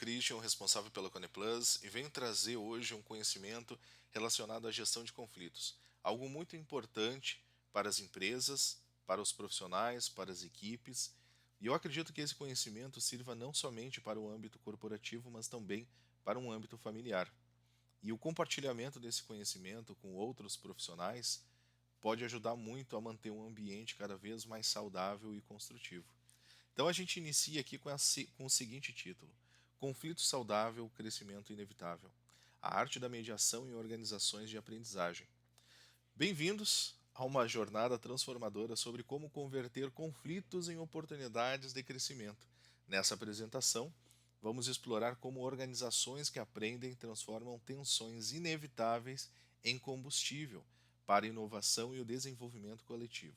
Christian, responsável pela Coneplus, e venho trazer hoje um conhecimento relacionado à gestão de conflitos. Algo muito importante para as empresas, para os profissionais, para as equipes. E eu acredito que esse conhecimento sirva não somente para o âmbito corporativo, mas também para um âmbito familiar. E o compartilhamento desse conhecimento com outros profissionais pode ajudar muito a manter um ambiente cada vez mais saudável e construtivo. Então a gente inicia aqui com o seguinte título: Conflito saudável, crescimento inevitável. A arte da mediação em organizações de aprendizagem. Bem-vindos a uma jornada transformadora sobre como converter conflitos em oportunidades de crescimento. Nessa apresentação, vamos explorar como organizações que aprendem transformam tensões inevitáveis em combustível para a inovação e o desenvolvimento coletivo.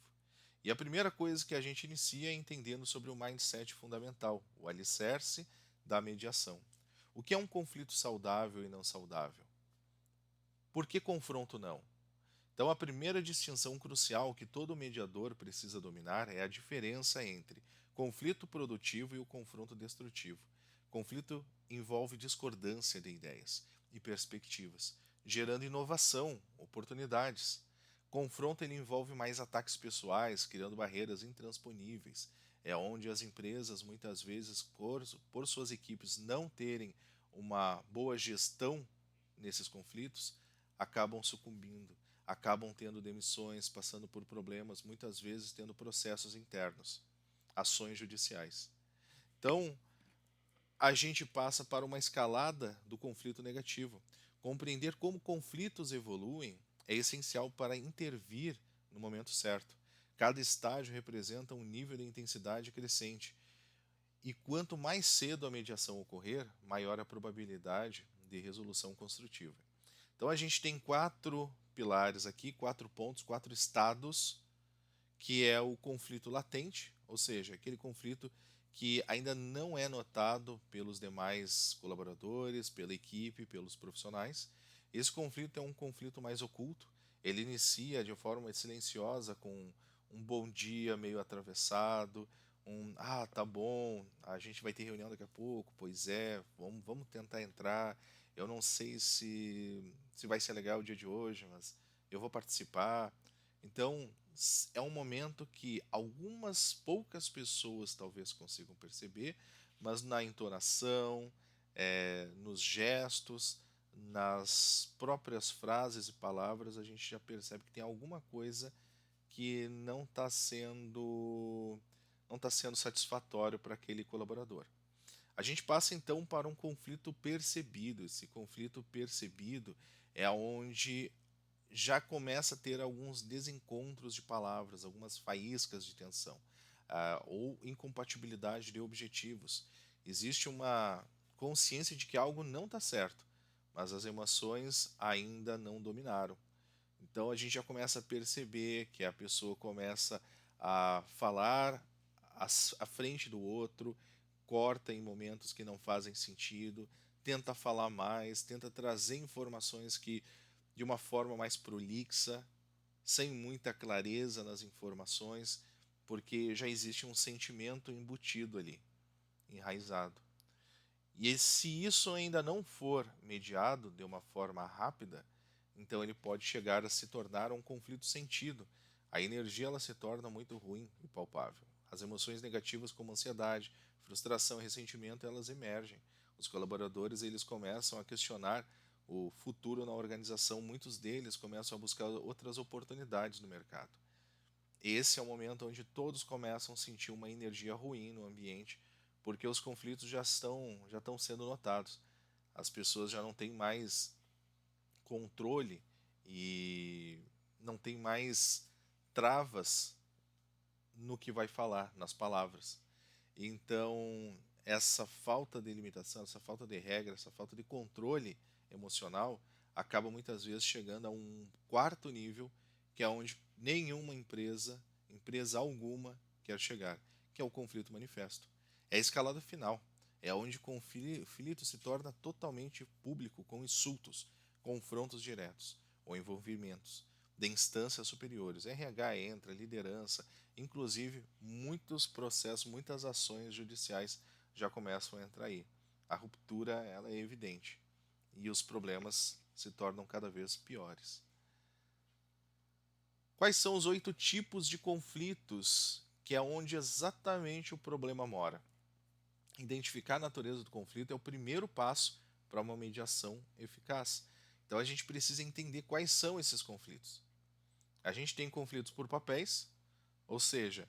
E a primeira coisa que a gente inicia é entendendo sobre o mindset fundamental, o alicerce da mediação. O que é um conflito saudável e não saudável? Por que confronto não? Então, a primeira distinção crucial que todo mediador precisa dominar é a diferença entre conflito produtivo e o confronto destrutivo. Conflito envolve discordância de ideias e perspectivas, gerando inovação, oportunidades. Confronto ele envolve mais ataques pessoais, criando barreiras intransponíveis. É onde as empresas, muitas vezes, por suas equipes não terem uma boa gestão nesses conflitos, acabam sucumbindo, acabam tendo demissões, passando por problemas, muitas vezes tendo processos internos, ações judiciais. Então, a gente passa para uma escalada do conflito negativo. Compreender como conflitos evoluem é essencial para intervir no momento certo. Cada estágio representa um nível de intensidade crescente, e quanto mais cedo a mediação ocorrer, maior a probabilidade de resolução construtiva. Então a gente tem quatro pilares aqui, quatro pontos, quatro estados, que é o conflito latente, ou seja, aquele conflito que ainda não é notado pelos demais colaboradores, pela equipe, pelos profissionais. Esse conflito é um conflito mais oculto. Ele inicia de forma silenciosa com um bom dia meio atravessado, tá bom, a gente vai ter reunião daqui a pouco, pois é, vamos tentar entrar. Eu não sei se vai ser legal o dia de hoje, mas eu vou participar. Então, é um momento que algumas poucas pessoas talvez consigam perceber, mas na entonação, nos gestos, nas próprias frases e palavras, a gente já percebe que tem alguma coisa que não está sendo satisfatório para aquele colaborador. A gente passa então para um conflito percebido. Esse conflito percebido é onde já começa a ter alguns desencontros de palavras, algumas faíscas de tensão, ou incompatibilidade de objetivos. Existe uma consciência de que algo não está certo, mas as emoções ainda não dominaram. Então a gente já começa a perceber que a pessoa começa a falar à frente do outro, corta em momentos que não fazem sentido, tenta falar mais, tenta trazer informações que de uma forma mais prolixa, sem muita clareza nas informações, porque já existe um sentimento embutido ali, enraizado. E se isso ainda não for mediado de uma forma rápida, então ele pode chegar a se tornar um conflito sentido. A energia ela se torna muito ruim e palpável. As emoções negativas como ansiedade, frustração e ressentimento elas emergem. Os colaboradores eles começam a questionar o futuro na organização, muitos deles começam a buscar outras oportunidades no mercado. Esse é o momento onde todos começam a sentir uma energia ruim no ambiente, porque os conflitos já estão sendo notados. As pessoas já não têm mais controle e não têm mais travas no que vai falar, nas palavras. Então, essa falta de limitação, essa falta de regra, essa falta de controle emocional acaba muitas vezes chegando a um quarto nível, que é onde nenhuma empresa alguma quer chegar, que é o conflito manifesto. É a escalada final. É onde o conflito se torna totalmente público, com insultos, confrontos diretos ou envolvimentos de instâncias superiores. RH entra, liderança, inclusive muitos processos, muitas ações judiciais já começam a entrar aí. a ruptura ela é evidente e os problemas se tornam cada vez piores. Quais são os 8 tipos de conflitos, que é onde exatamente o problema mora? Identificar a natureza do conflito é o primeiro passo para uma mediação eficaz. Então a gente precisa entender quais são esses conflitos. A gente tem conflitos por papéis, ou seja,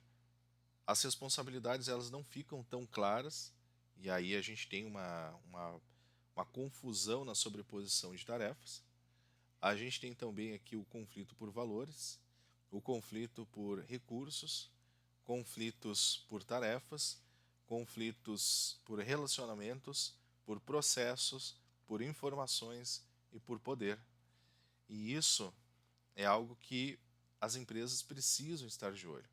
as responsabilidades elas não ficam tão claras, e aí a gente tem uma confusão na sobreposição de tarefas. A gente tem também aqui o conflito por valores, o conflito por recursos, conflitos por tarefas, conflitos por relacionamentos, por processos, por informações e por poder. E isso é algo que as empresas precisam estar de olho.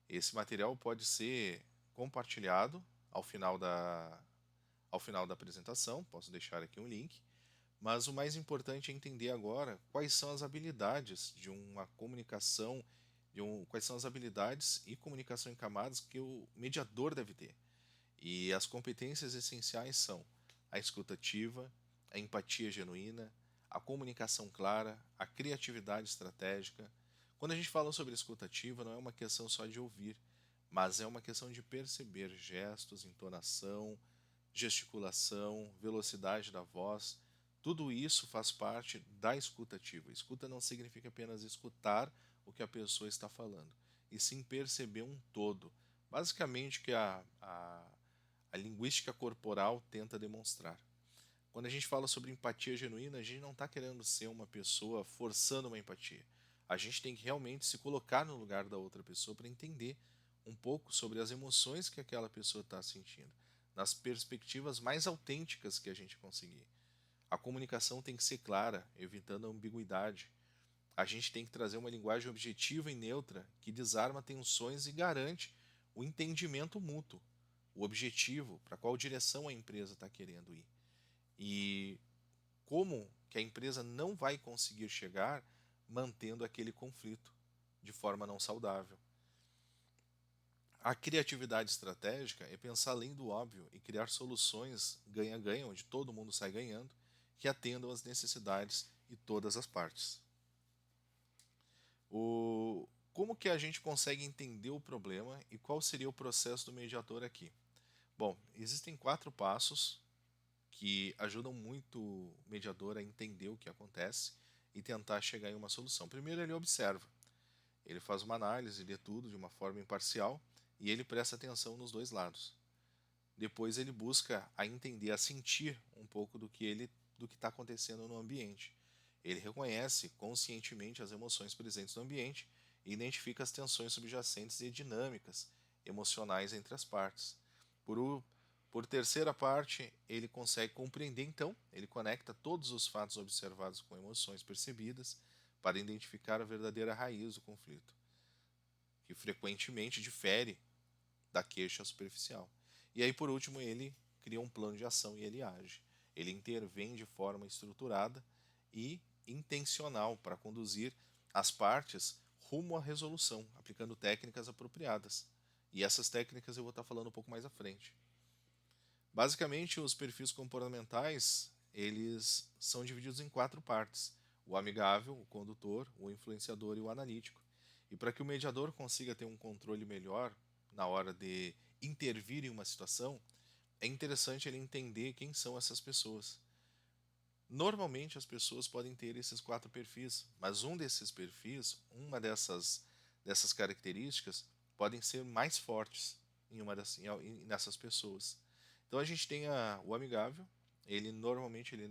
Esse material pode ser compartilhado ao final da apresentação, posso deixar aqui um link, mas o mais importante é entender agora quais são as habilidades de uma comunicação, quais são as habilidades e comunicação em camadas que o mediador deve ter. E as competências essenciais são a escuta ativa, a empatia genuína, a comunicação clara, a criatividade estratégica. Quando a gente fala sobre escuta ativa, não é uma questão só de ouvir, mas é uma questão de perceber gestos, entonação, gesticulação, velocidade da voz. Tudo isso faz parte da escuta ativa. Escuta não significa apenas escutar o que a pessoa está falando, e sim perceber um todo. Basicamente, o que a linguística corporal tenta demonstrar. Quando a gente fala sobre empatia genuína, a gente não está querendo ser uma pessoa forçando uma empatia. A gente tem que realmente se colocar no lugar da outra pessoa para entender um pouco sobre as emoções que aquela pessoa está sentindo, nas perspectivas mais autênticas que a gente conseguir. A comunicação tem que ser clara, evitando a ambiguidade. A gente tem que trazer uma linguagem objetiva e neutra que desarma tensões e garante o entendimento mútuo, o objetivo, para qual direção a empresa está querendo ir. E como que a empresa não vai conseguir chegar mantendo aquele conflito de forma não saudável. A criatividade estratégica é pensar além do óbvio e criar soluções ganha-ganha, onde todo mundo sai ganhando, que atendam às necessidades de todas as partes. Como que a gente consegue entender o problema e qual seria o processo do mediador aqui? Bom, existem 4 passos que ajudam muito o mediador a entender o que acontece e tentar chegar em uma solução. Primeiro, ele observa, ele faz uma análise, lê tudo de uma forma imparcial e ele presta atenção nos dois lados. Depois, ele busca a entender, a sentir um pouco do que está acontecendo no ambiente. Ele reconhece conscientemente as emoções presentes no ambiente e identifica as tensões subjacentes e dinâmicas emocionais entre as partes. Por terceira parte, ele consegue compreender, então, ele conecta todos os fatos observados com emoções percebidas para identificar a verdadeira raiz do conflito, que frequentemente difere da queixa superficial. E aí, por último, ele cria um plano de ação e ele age. Ele intervém de forma estruturada e intencional para conduzir as partes rumo à resolução, aplicando técnicas apropriadas. E essas técnicas eu vou estar falando um pouco mais à frente. Basicamente, os perfis comportamentais, eles são divididos em 4 partes: o amigável, o condutor, o influenciador e o analítico. E para que o mediador consiga ter um controle melhor na hora de intervir em uma situação, é interessante ele entender quem são essas pessoas. Normalmente as pessoas podem ter esses 4 perfis, mas um desses perfis, dessas características, podem ser mais fortes nessas pessoas. Então a gente tem o amigável, ele normalmente de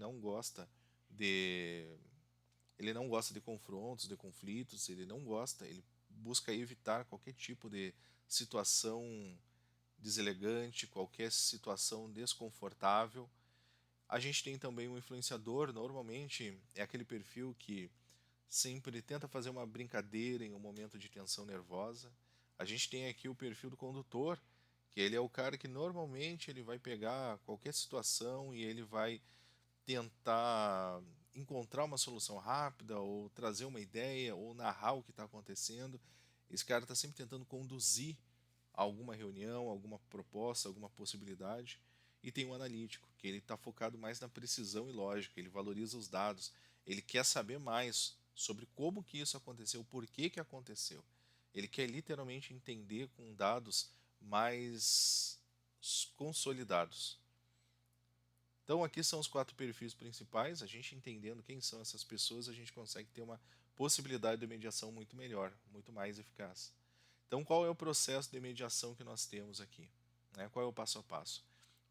ele não gosta de confrontos, de conflitos, ele busca evitar qualquer tipo de situação deselegante, qualquer situação desconfortável. A gente tem também um influenciador, normalmente é aquele perfil que sempre tenta fazer uma brincadeira em um momento de tensão nervosa. A gente tem aqui o perfil do condutor, que ele é o cara que normalmente ele vai pegar qualquer situação e ele vai tentar encontrar uma solução rápida ou trazer uma ideia ou narrar o que está acontecendo. Esse cara está sempre tentando conduzir alguma reunião, alguma proposta, alguma possibilidade. e tem o analítico, que ele está focado mais na precisão e lógica, ele valoriza os dados, ele quer saber mais sobre como que isso aconteceu, por que que aconteceu. Ele quer literalmente entender com dados mais consolidados. Então aqui são os 4 perfis principais, a gente entendendo quem são essas pessoas, a gente consegue ter uma possibilidade de mediação muito melhor, muito mais eficaz. Então qual é o processo de mediação que nós temos aqui? Né? Qual é o passo a passo?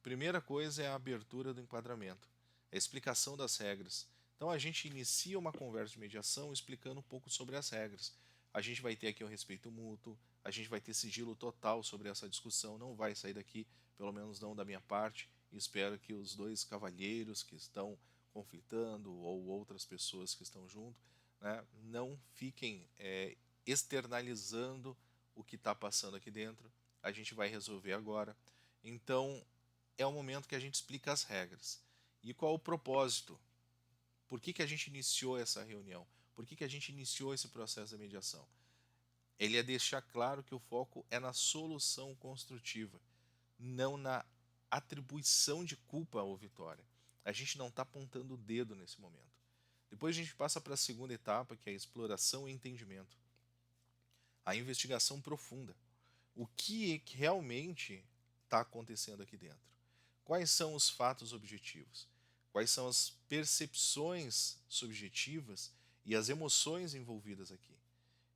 Primeira coisa é a abertura do enquadramento, a explicação das regras. Então a gente inicia uma conversa de mediação explicando um pouco sobre as regras. A gente vai ter aqui o respeito mútuo, a gente vai ter sigilo total sobre essa discussão, não vai sair daqui, pelo menos não da minha parte, e espero que os dois cavalheiros que estão conflitando ou outras pessoas que estão junto, né, não fiquem externalizando o que está passando aqui dentro. A gente vai resolver agora. Então, é o momento que a gente explica as regras. E qual o propósito? Por que que a gente iniciou essa reunião? Por que que a gente iniciou esse processo de mediação? Ele é deixar claro que o foco é na solução construtiva, não na atribuição de culpa ou vitória. A gente não está apontando o dedo nesse momento. Depois a gente passa para a segunda etapa, que é a exploração e entendimento. A investigação profunda. O que realmente está acontecendo aqui dentro? Quais são os fatos objetivos? Quais são as percepções subjetivas e as emoções envolvidas aqui?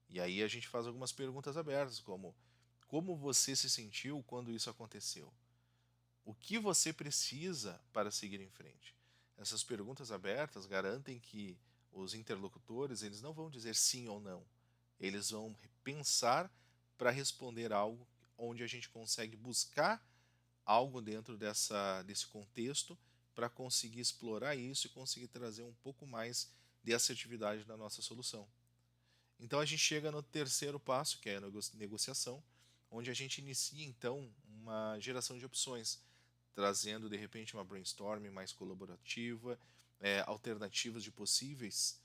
E aí a gente faz algumas perguntas abertas, como você se sentiu quando isso aconteceu? O que você precisa para seguir em frente? Essas perguntas abertas garantem que os interlocutores eles não vão dizer sim ou não. Eles vão pensar para responder algo onde a gente consegue buscar algo dentro desse contexto para conseguir explorar isso e conseguir trazer um pouco mais de assertividade na nossa solução. Então a gente chega no terceiro passo, que é a negociação, onde a gente inicia então uma geração de opções, trazendo de repente uma brainstorming mais colaborativa, alternativas de possíveis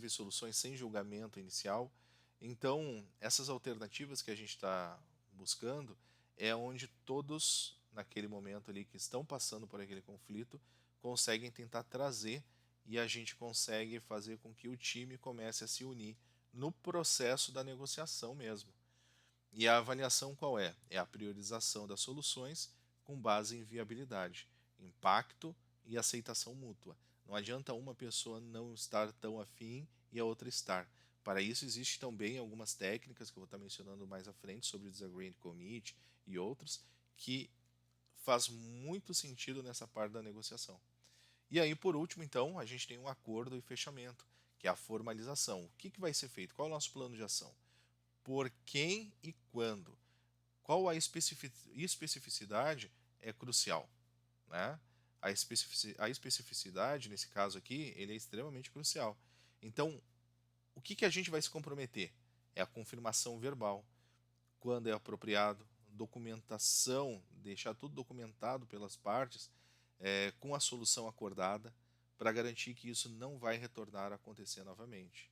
soluções sem julgamento inicial. Então essas alternativas que a gente está buscando é onde todos naquele momento ali que estão passando por aquele conflito conseguem tentar trazer e a gente consegue fazer com que o time comece a se unir no processo da negociação mesmo. E a avaliação qual é? É a priorização das soluções com base em viabilidade, impacto e aceitação mútua. Não adianta uma pessoa não estar tão afim e a outra estar. Para isso existe também algumas técnicas que eu vou estar mencionando mais à frente sobre o Disagreement Committee e outros que faz muito sentido nessa parte da negociação. E aí, por último, então, a gente tem um acordo e fechamento, que é a formalização. O que que vai ser feito? Qual é o nosso plano de ação? Por quem e quando? Qual a especificidade é crucial, né? A especificidade, nesse caso aqui, ele é extremamente crucial. Então, o que que a gente vai se comprometer? É a confirmação verbal, quando é apropriado, documentação, deixar tudo documentado pelas partes, com a solução acordada, para garantir que isso não vai retornar a acontecer novamente.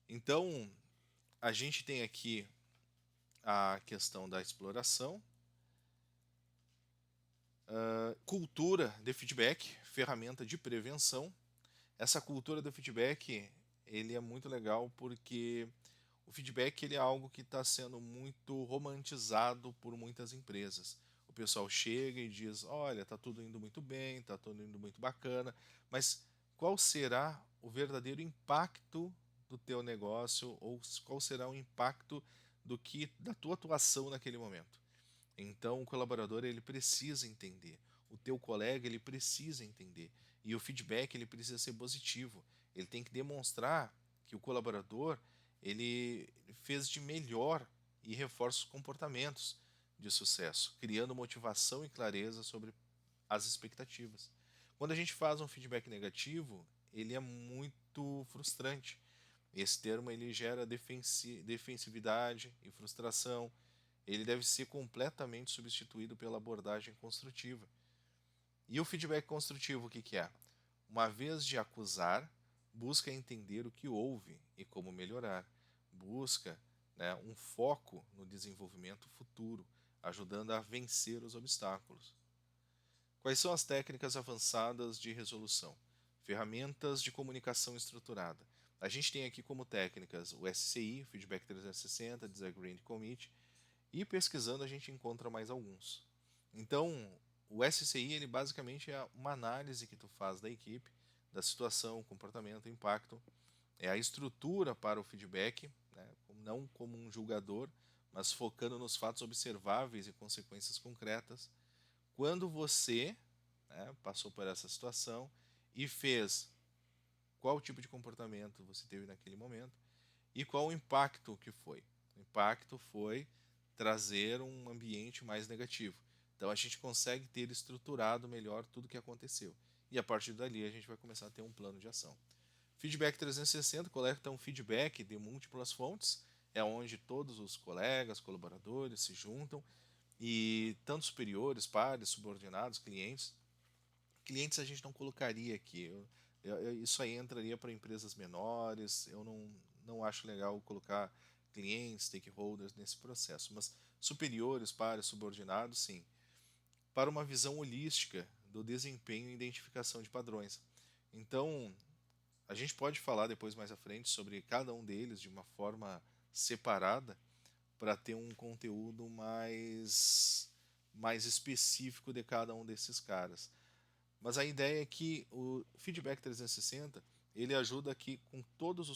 Então, a gente tem aqui a questão da exploração, cultura de feedback, ferramenta de prevenção. Essa cultura do feedback ele é muito legal porque o feedback ele é algo que está sendo muito romantizado por muitas empresas. O pessoal chega e diz, olha, está tudo indo muito bem, está tudo indo muito bacana, mas qual será o verdadeiro impacto do teu negócio ou qual será o impacto da tua atuação naquele momento? Então o colaborador ele precisa entender, o teu colega ele precisa entender e o feedback ele precisa ser positivo. Ele tem que demonstrar que o colaborador ele fez de melhor e reforça os comportamentos de sucesso, criando motivação e clareza sobre as expectativas. Quando a gente faz um feedback negativo, ele é muito frustrante. Esse termo ele gera defensividade e frustração. Ele deve ser completamente substituído pela abordagem construtiva. E o feedback construtivo, o que que é? Uma vez de acusar, busca entender o que houve e como melhorar. Busca, né, um foco no desenvolvimento futuro. ajudando a vencer os obstáculos. Quais são as técnicas avançadas de resolução? Ferramentas de comunicação estruturada. A gente tem aqui como técnicas o SCI, Feedback 360, Disagree and Commit, e pesquisando a gente encontra mais alguns. Então, o SCI ele basicamente é uma análise que tu faz da equipe, da situação, comportamento, impacto, é a estrutura para o feedback, né, não como um julgador, mas focando nos fatos observáveis e consequências concretas. Quando você, né, passou por essa situação e fez qual tipo de comportamento você teve naquele momento e qual o impacto que foi. O impacto foi trazer um ambiente mais negativo. Então a gente consegue ter estruturado melhor tudo o que aconteceu. E a partir dali a gente vai começar a ter um plano de ação. Feedback 360 coleta um feedback de múltiplas fontes, é onde todos os colegas, colaboradores se juntam, e tanto superiores, pares, subordinados, clientes. Clientes a gente não colocaria aqui. Isso aí entraria para empresas menores. Eu não acho legal colocar clientes, stakeholders nesse processo. Mas superiores, pares, subordinados, sim. Para uma visão holística do desempenho e identificação de padrões. Então, a gente pode falar depois mais à frente sobre cada um deles de uma forma separada para ter um conteúdo mais específico de cada um desses caras. Mas a ideia é que o Feedback 360 ele ajuda que todos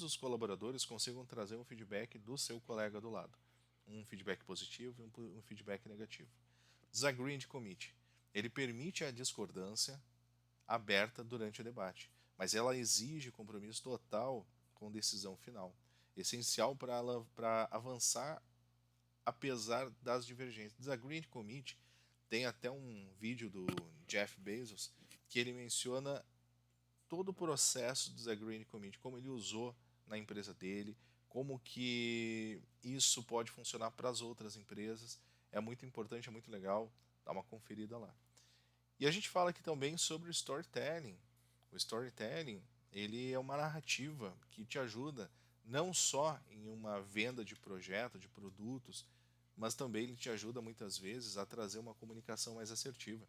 os colaboradores consigam trazer um feedback do seu colega do lado. Um feedback positivo e um feedback negativo. Disagree and Commit. Ele permite a discordância aberta durante o debate, mas ela exige compromisso total com decisão final, essencial para avançar apesar das divergências. Disagree and Commit tem até um vídeo do Jeff Bezos que ele menciona todo o processo do Disagree and Commit, como ele usou na empresa dele, como que isso pode funcionar para as outras empresas. É muito importante, é muito legal, dá uma conferida lá. E a gente fala aqui também sobre o storytelling. O storytelling, ele é uma narrativa que te ajuda não só em uma venda de projeto, de produtos, mas também ele te ajuda muitas vezes a trazer uma comunicação mais assertiva.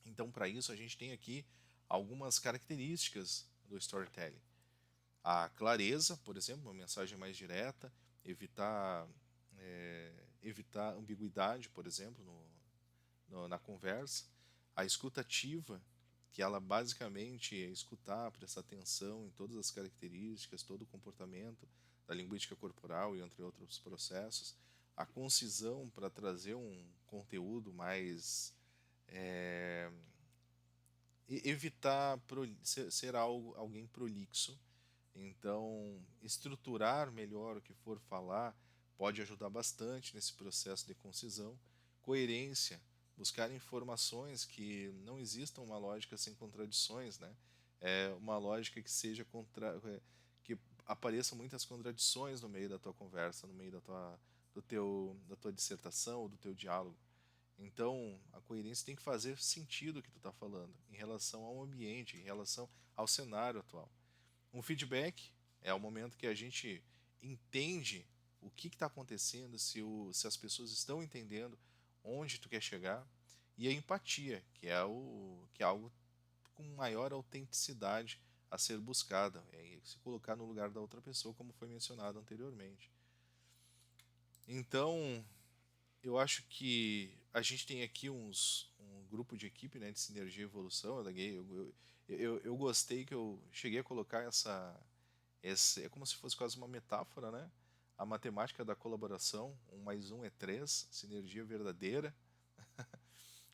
Então, para isso, a gente tem aqui algumas características do storytelling. A clareza, por exemplo, uma mensagem mais direta, evitar ambiguidade, por exemplo, na conversa. A escuta ativa, que ela basicamente é escutar, prestar atenção em todas as características, todo o comportamento da linguística corporal e entre outros processos. A concisão, para trazer um conteúdo mais evitar ser alguém prolixo. Então, estruturar melhor o que for falar pode ajudar bastante nesse processo de concisão. Coerência, buscar informações que não existam uma lógica sem contradições, né? É uma lógica que seja que apareçam muitas contradições no meio da tua conversa, no meio da tua dissertação ou do teu diálogo. Então, a coerência tem que fazer sentido o que tu está falando em relação ao ambiente, em relação ao cenário atual. Um feedback é o momento que a gente entende o que está acontecendo, se as pessoas estão entendendo onde tu quer chegar, e a empatia, que é algo com maior autenticidade a ser buscada, é se colocar no lugar da outra pessoa, como foi mencionado anteriormente. Então, eu acho que a gente tem aqui um grupo de equipe, né, de sinergia e evolução. Eu gostei que eu cheguei a colocar é como se fosse quase uma metáfora, né? A matemática da colaboração, 1 mais 1 é 3, sinergia verdadeira.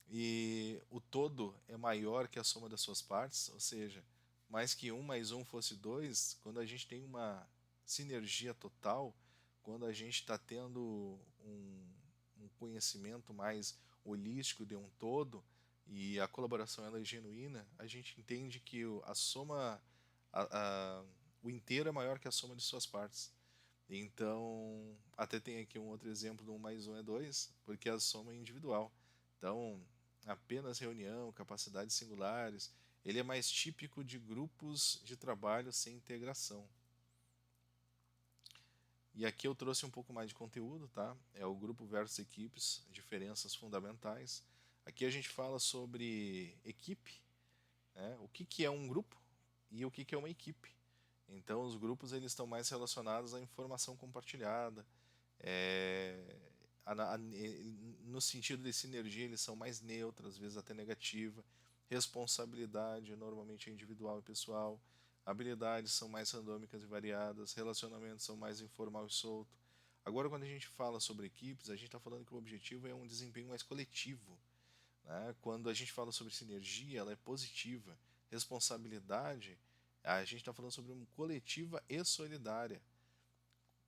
E o todo é maior que a soma das suas partes, ou seja, mais que 1 mais 1 fosse 2, quando a gente tem uma sinergia total, quando a gente está tendo um conhecimento mais holístico de um todo e a colaboração ela é genuína, a gente entende que a soma, o inteiro é maior que a soma de suas partes. Então, até tem aqui um outro exemplo do 1 mais 1 é 2, porque a soma é individual. Então, apenas reunião, capacidades singulares, ele é mais típico de grupos de trabalho sem integração. E aqui eu trouxe um pouco mais de conteúdo, tá? É o grupo versus equipes, diferenças fundamentais. Aqui a gente fala sobre equipe, né? O que que é um grupo e o que que é uma equipe. Então, os grupos eles estão mais relacionados à informação compartilhada, é, no sentido de sinergia, eles são mais neutros, às vezes até negativa. Responsabilidade normalmente é individual e pessoal. Habilidades são mais randômicas e variadas. Relacionamentos são mais informal e solto. Agora, quando a gente fala sobre equipes, a gente está falando que o objetivo é um desempenho mais coletivo, né? Quando a gente fala sobre sinergia, ela é positiva. Responsabilidade, a gente está falando sobre uma coletiva e solidária.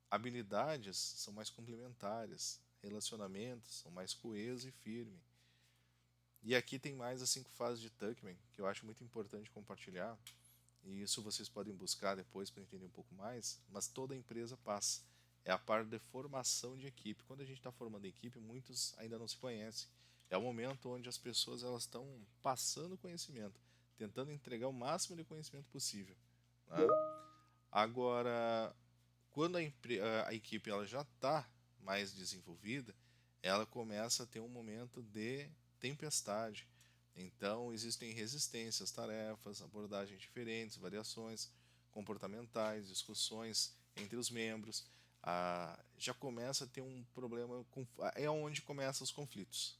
Habilidades são mais complementares. Relacionamentos são mais coeso e firme. E aqui tem mais as 5 fases de Tuckman, que eu acho muito importante compartilhar. E isso vocês podem buscar depois para entender um pouco mais. Mas toda empresa passa. É a parte de formação de equipe. Quando a gente está formando equipe, muitos ainda não se conhecem. É o momento onde as pessoas elas estão passando conhecimento, tentando entregar o máximo de conhecimento possível, né? Agora, quando a equipe ela já está mais desenvolvida, ela começa a ter um momento de tempestade. Então, existem resistências, tarefas, abordagens diferentes, variações comportamentais, discussões entre os membros. Já começa a ter um problema, é onde começam os conflitos.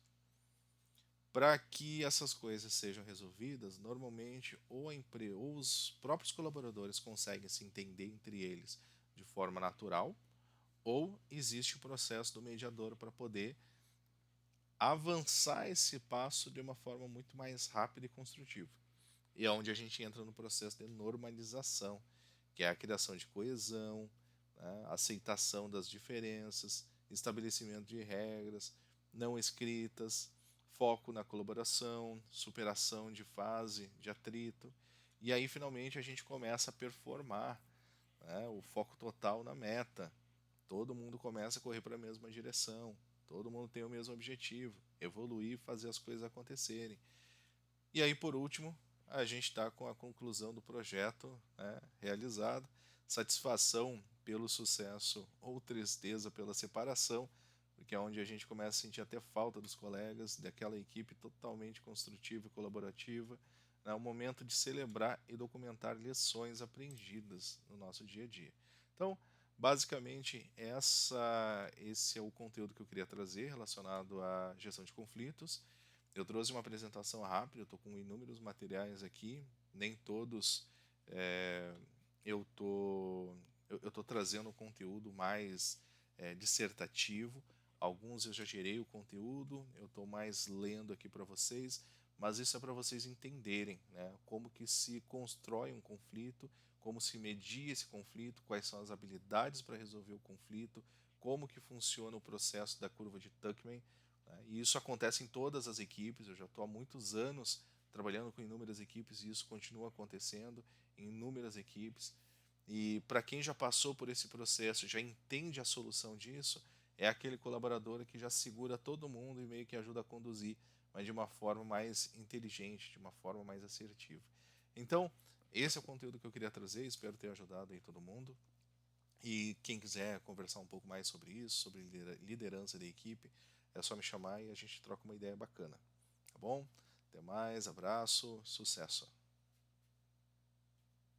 Para que essas coisas sejam resolvidas, normalmente ou os próprios colaboradores conseguem se entender entre eles de forma natural, ou existe o processo do mediador para poder avançar esse passo de uma forma muito mais rápida e construtiva. E é onde a gente entra no processo de normalização, que é a criação de coesão, né, aceitação das diferenças, estabelecimento de regras não escritas, foco na colaboração, superação de fase, de atrito. E aí, finalmente, a gente começa a performar, né, o foco total na meta. Todo mundo começa a correr para a mesma direção, todo mundo tem o mesmo objetivo, evoluir e fazer as coisas acontecerem. E aí, por último, a gente está com a conclusão do projeto, né, realizado, satisfação pelo sucesso ou tristeza pela separação, porque é onde a gente começa a sentir até falta dos colegas, daquela equipe totalmente construtiva e colaborativa. É um momento de celebrar e documentar lições aprendidas no nosso dia a dia. Então, basicamente, esse é o conteúdo que eu queria trazer relacionado à gestão de conflitos. Eu trouxe uma apresentação rápida, eu estou com inúmeros materiais aqui, nem todos é, eu tô, eu tô trazendo um conteúdo mais dissertativo. Alguns eu já gerei o conteúdo, eu estou mais lendo aqui para vocês, mas isso é para vocês entenderem, né, como que se constrói um conflito, como se media esse conflito, quais são as habilidades para resolver o conflito, como que funciona o processo da curva de Tuckman, né? E isso acontece em todas as equipes. Eu já estou há muitos anos trabalhando com inúmeras equipes e isso continua acontecendo em inúmeras equipes. E para quem já passou por esse processo, já entende a solução disso, é aquele colaborador que já segura todo mundo e meio que ajuda a conduzir, mas de uma forma mais inteligente, de uma forma mais assertiva. Então, esse é o conteúdo que eu queria trazer, espero ter ajudado aí todo mundo. E quem quiser conversar um pouco mais sobre isso, sobre liderança da equipe, é só me chamar e a gente troca uma ideia bacana. Tá bom? Até mais, abraço, sucesso!